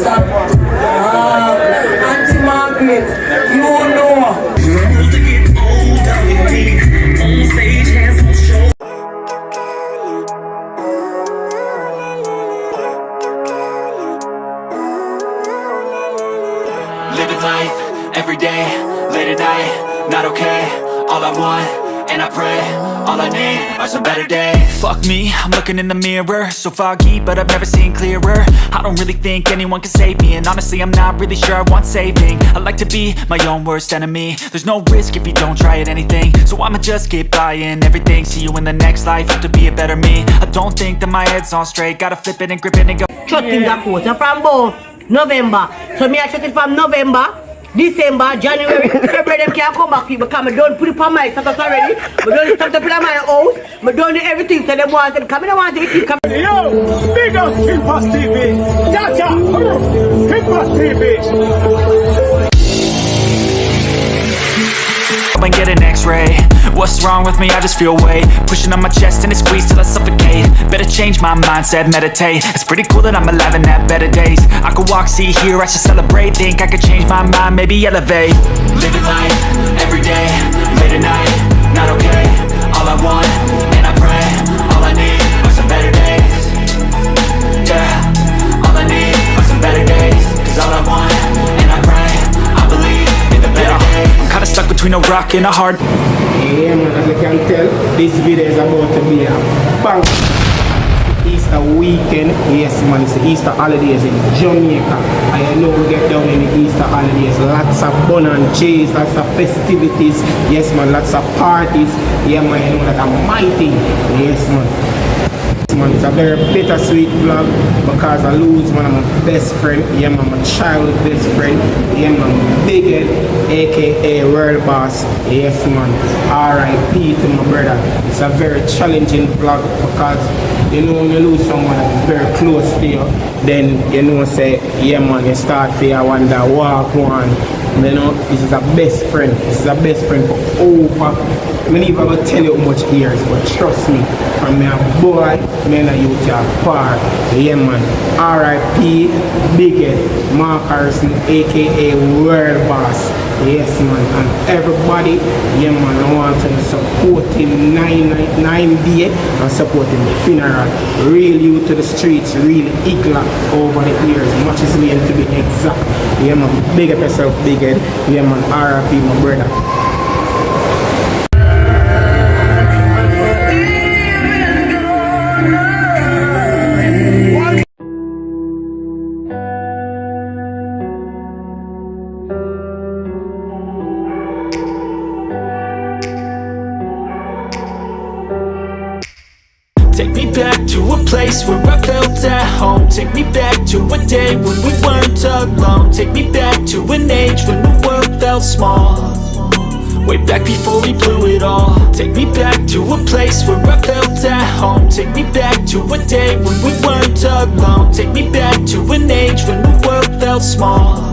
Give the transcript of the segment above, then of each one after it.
stop. Auntie Margaret, you know. Living life, every day, late at night, not okay. All I want, and I pray, all I need are some better days. Fuck me, I'm looking in the mirror, so foggy, but I've never seen clearer. I don't really think anyone can save me, and honestly I'm not really sure I want saving. I like to be my own worst enemy. There's no risk if you don't try at anything, so I'ma just keep buying everything. See you in the next life, have to be a better me. I don't think that my head's on straight, gotta flip it and grip it and go. Shut things up, from about November. So me I shut it from November, December, January, February. Them can't come back because I don't put it on my status already. I don't start to put it on my house. I don't do everything so they want them come. I don't want them to keep coming. Yo, big up Kimpa'stv. Jaja, Kimpa'stv. And get an x-ray. What's wrong with me? I just feel weight pushing on my chest and it squeezes till I suffocate. Better change my mindset, meditate. It's pretty cool that I'm alive and have better days. I could walk, see, hear, I should celebrate. Think I could change my mind, maybe elevate. Living life, every day, late at night, not okay. All I want, and I pray, all I need are some better days. Yeah, all I need are some better days. Cause all I want, and I pray, I believe in the better days. I'm kinda stuck between a rock and a hard. Yeah man, as you can tell, this video is about to be a bang. Easter weekend, yes man, it's the Easter holidays in Jamaica. I know we get down in the Easter holidays, lots of bun and cheese, lots of festivities, yes man, lots of parties. Yeah man, you know that I'm mighty, yes man. Man, it's a very bittersweet vlog because I lose one of my best friend, yeah man, my childhood best friend, yeah man, Big Ed, aka World Boss, yes man, R.I.P. to my brother. It's a very challenging vlog because you know when you lose someone that's very close to you, then you know say, yeah man, you start to wonder, walk one. You know, this is a best friend. This is a best friend for over. I mean, even gonna tell you how much years, but trust me, from me a boy, me and you to a par. Yeah man, R.I.P. Big Ed, Mark Harrison, aka World Boss. Yes man, and everybody, yeah man, I want to support him 9 day and support him funeral. Real you to the streets, real igla over the years, much as me to be exact. Yeah man, big up yourself, Big Ed. Yeah man, R.I.P. my brother. Take me back to a place where I felt at home. Take me back to a day when we weren't alone. Take me back to an age when the world felt small. Way back before we blew it all. Take me back to a place where I felt at home. Take me back to a day when we weren't alone. Take me back to an age when the world felt small.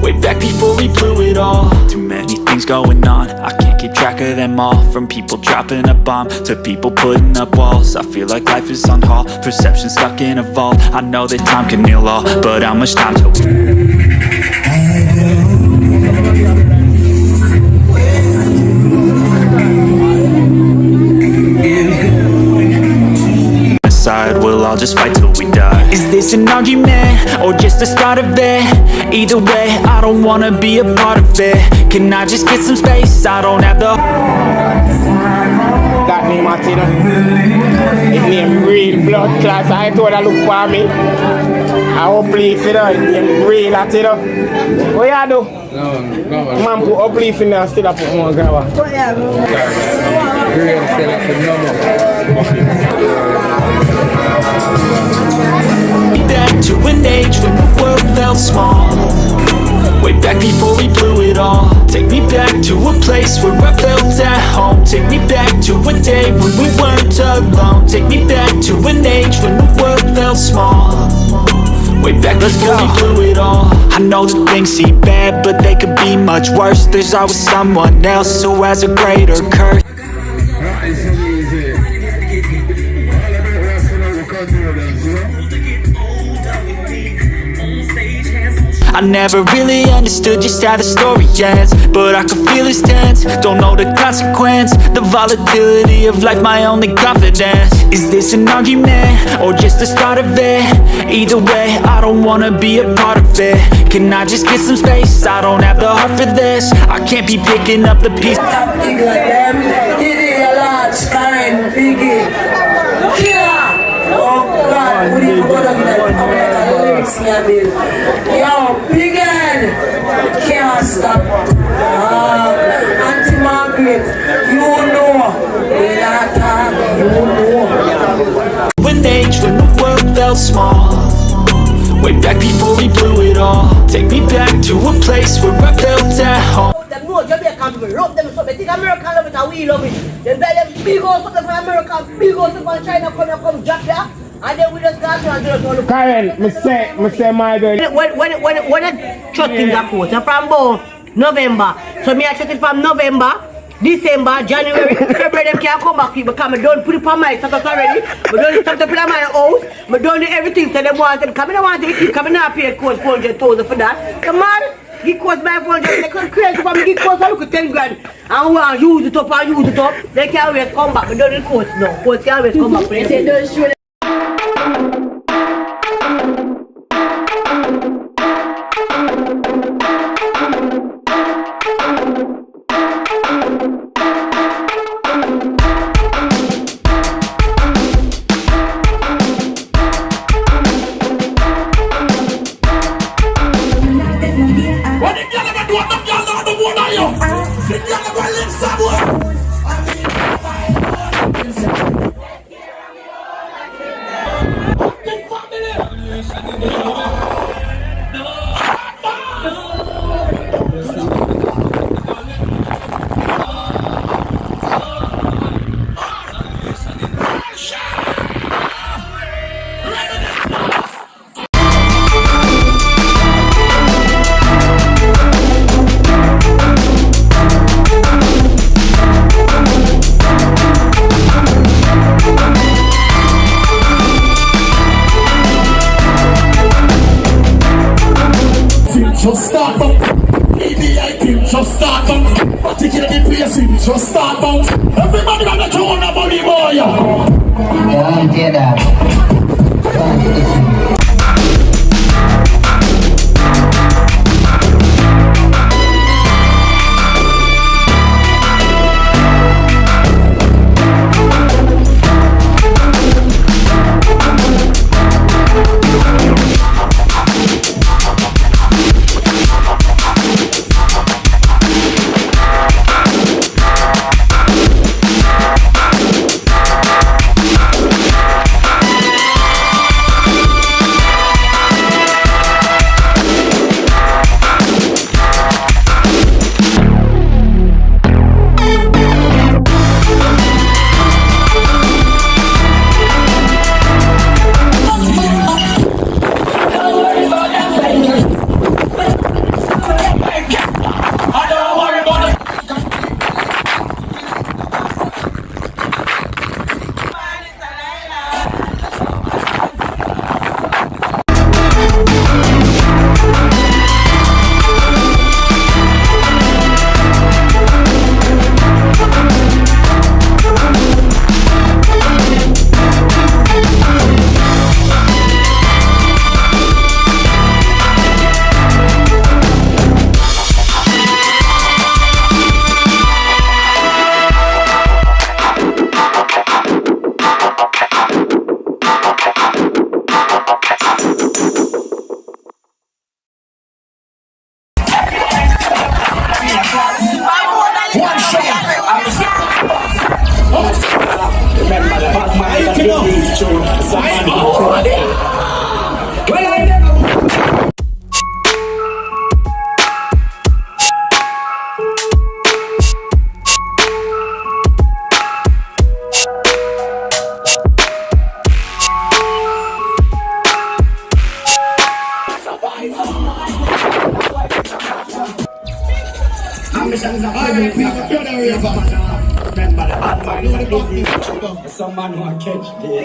Way back before we blew it all. Too many things going on, I can't keep track of them all. From people dropping a bomb to people putting up walls. I feel like life is on hold, perception stuck in a vault. I know that time can heal all, but how much time till side, we'll all just fight till we die. Is this an argument, or just the start of it? Either way, I don't wanna be a part of it. Can I just get some space? I don't have the... That name I tell you, his name real blood class. I told her look for me. I hope please you know, his name real I tell you. What you do? Man put up leaf in there still put more grabber. Real select the number. Back to an age when the world felt small. Way back before we blew it all. Take me back to a place where I felt at home. Take me back to a day when we weren't alone. Take me back to an age when the world felt small. Way back before we blew it all. I know that things seem bad, but they could be much worse. There's always someone else who has a greater curse. I never really understood just how the story ends, but I can feel it's tense, don't know the consequence. The volatility of life, my only confidence. Is this an argument, or just the start of it? Either way, I don't wanna be a part of it. Can I just get some space? I don't have the heart for this. I can't be picking up the pieces. Karen, Biggie, Killer. Oh God, what do you go down there? I'm like a lyrics here, Bill. Yo, Biggie, can't stop. Auntie Margaret, you know, when I talk, you know. When age, when the world felt small, way back before we blew it all. Take me back to a place where I felt at home. Them know Jamaica people love them so they think American love it and we love it. Then them big old something from America, big old something from China come drop there. And then we just got to and do it all. Karen, me say my girl. When I shut things up, so from about November. So me I shut it from November, December, January, February them can't come back because I don't put it on my status already. I don't stop to put on my house. I don't do everything so them want them coming. I want them to keep coming up here cost 400,000 for that. Come on. Give cost my 400,000. They come crazy for me. Give cost a look at 10 grand. And we want to use it up and use it up. They can't always come back. I don't need cost now. Cost can't always come back. They say don't show. Just start bounce. EDI just start bounce. Particular the place just start bounce. Everybody on the corner, money boy. Don't get that. Someone who catch the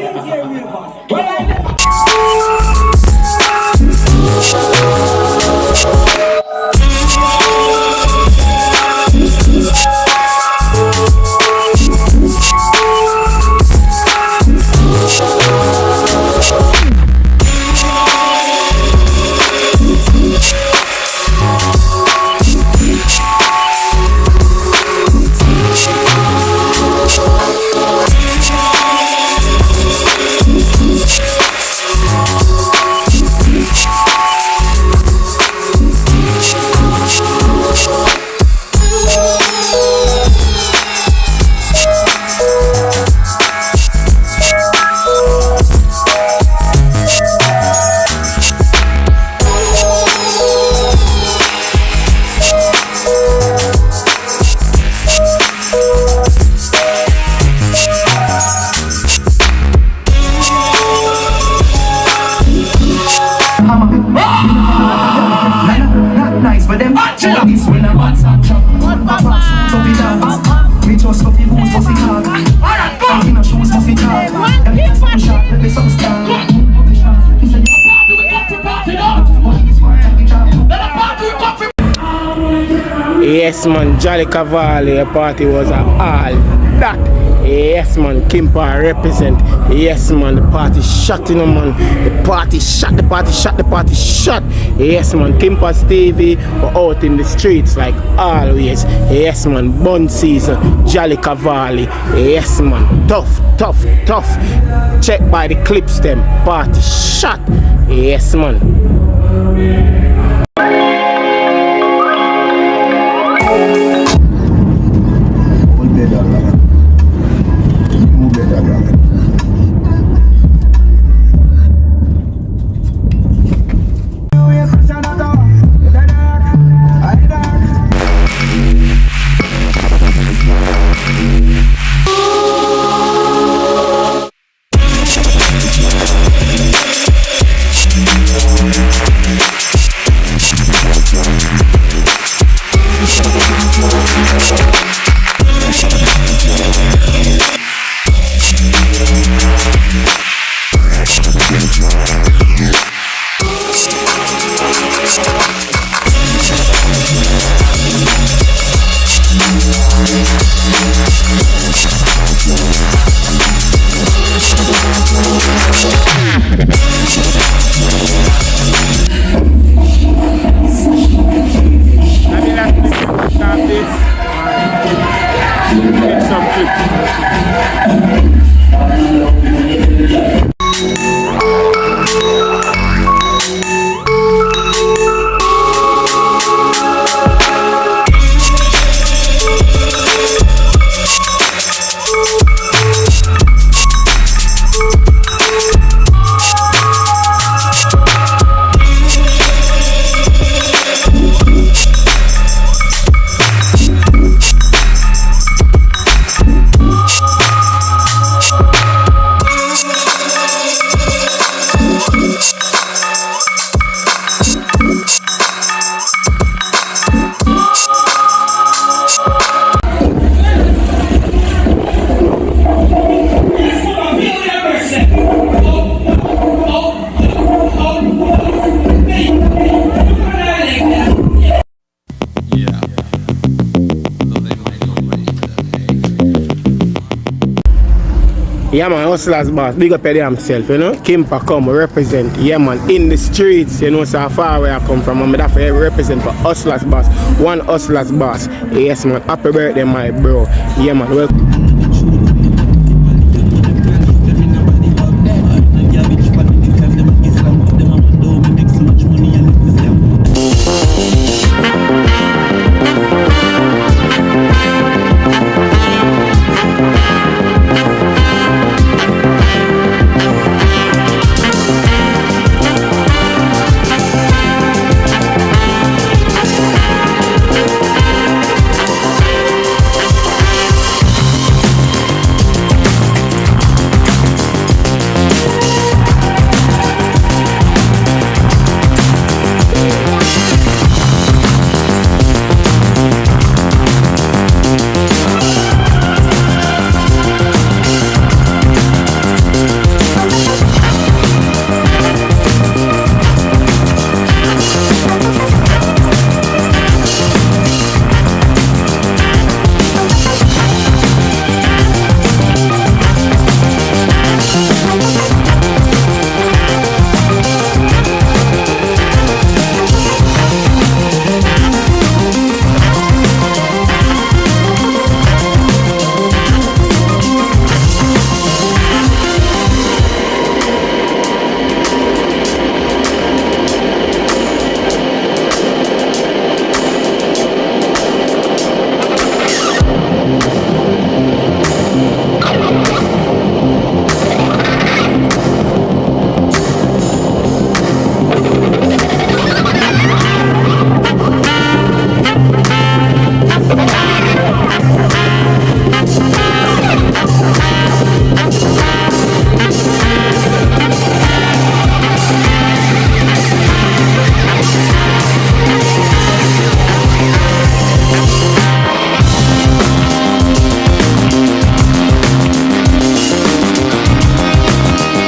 Yes man, Jolly Cavalli, the party was all that. Yes man, Kimpa represent. Yes man, the party shot in man. The party shot. Yes man, Kimpa'stv were out in the streets like always. Yes man, Bun Season, Jolly Cavalli. Yes man, tough. Check by the clips them, party shot. Yes man. Yeah man, hustlers boss, big up himself, you know. Kimpa come represent, yeah man, in the streets, you know, so far where I come from, I'm that for represent for hustlers boss, one hustlers boss. Yes man, happy birthday my bro. Yeah man, welcome.